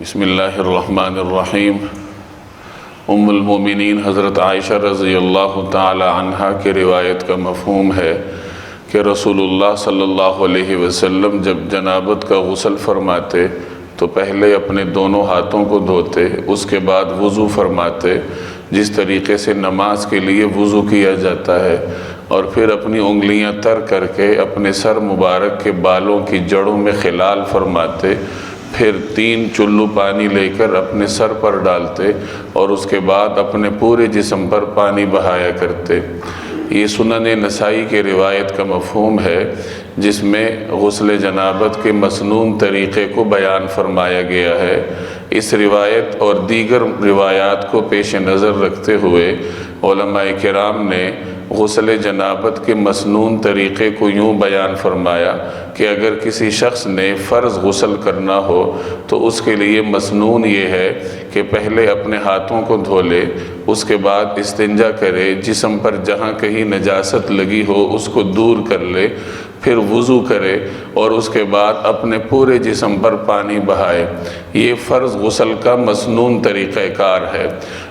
بسم اللہ الرحمن الرحیم۔ ام المومنین حضرت عائشہ رضی اللہ تعالی عنہا کی روایت کا مفہوم ہے کہ رسول اللہ صلی اللہ علیہ وسلم جب جنابت کا غسل فرماتے تو پہلے اپنے دونوں ہاتھوں کو دھوتے، اس کے بعد وضو فرماتے جس طریقے سے نماز کے لیے وضو کیا جاتا ہے، اور پھر اپنی انگلیاں تر کر کے اپنے سر مبارک کے بالوں کی جڑوں میں خلال فرماتے، پھر 3 چلو پانی لے کر اپنے سر پر ڈالتے اور اس کے بعد اپنے پورے جسم پر پانی بہایا کرتے۔ یہ سنن نسائی کے روایت کا مفہوم ہے جس میں غسل جنابت کے مسنون طریقے کو بیان فرمایا گیا ہے۔ اس روایت اور دیگر روایات کو پیش نظر رکھتے ہوئے علماء کرام نے غسل جنابت کے مسنون طریقے کو یوں بیان فرمایا کہ اگر کسی شخص نے فرض غسل کرنا ہو تو اس کے لیے مسنون یہ ہے کہ پہلے اپنے ہاتھوں کو دھو لے، اس کے بعد استنجا کرے، جسم پر جہاں کہیں نجاست لگی ہو اس کو دور کر لے، پھر وضو کرے اور اس کے بعد اپنے پورے جسم پر پانی بہائے۔ یہ فرض غسل کا مسنون طریقہ کار ہے۔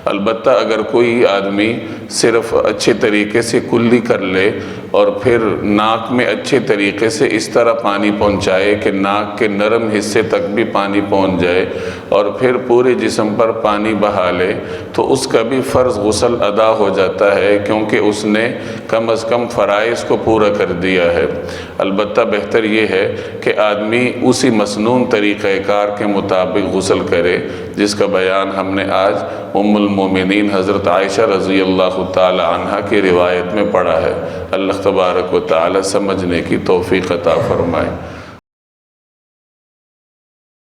البتہ اگر کوئی آدمی صرف اچھے طریقے سے کلی کر لے اور پھر ناک میں اچھے طریقے سے اس طرح پانی پہنچائے کہ ناک کے نرم حصے تک بھی پانی پہنچ جائے اور پھر پورے جسم پر پانی بہا لے تو اس کا بھی فرض غسل ادا ہو جاتا ہے، کیونکہ اس نے کم از کم فرائض کو پورا کر دیا ہے۔ البتہ بہتر یہ ہے کہ آدمی اسی مسنون طریقہ کار کے مطابق غسل کرے جس کا بیان ہم نے آج ام المومنین حضرت عائشہ رضی اللہ تعالی عنہا کی روایت میں پڑھا ہے۔ اللہ تبارک و تعالی سمجھنے کی توفیق عطا فرمائے۔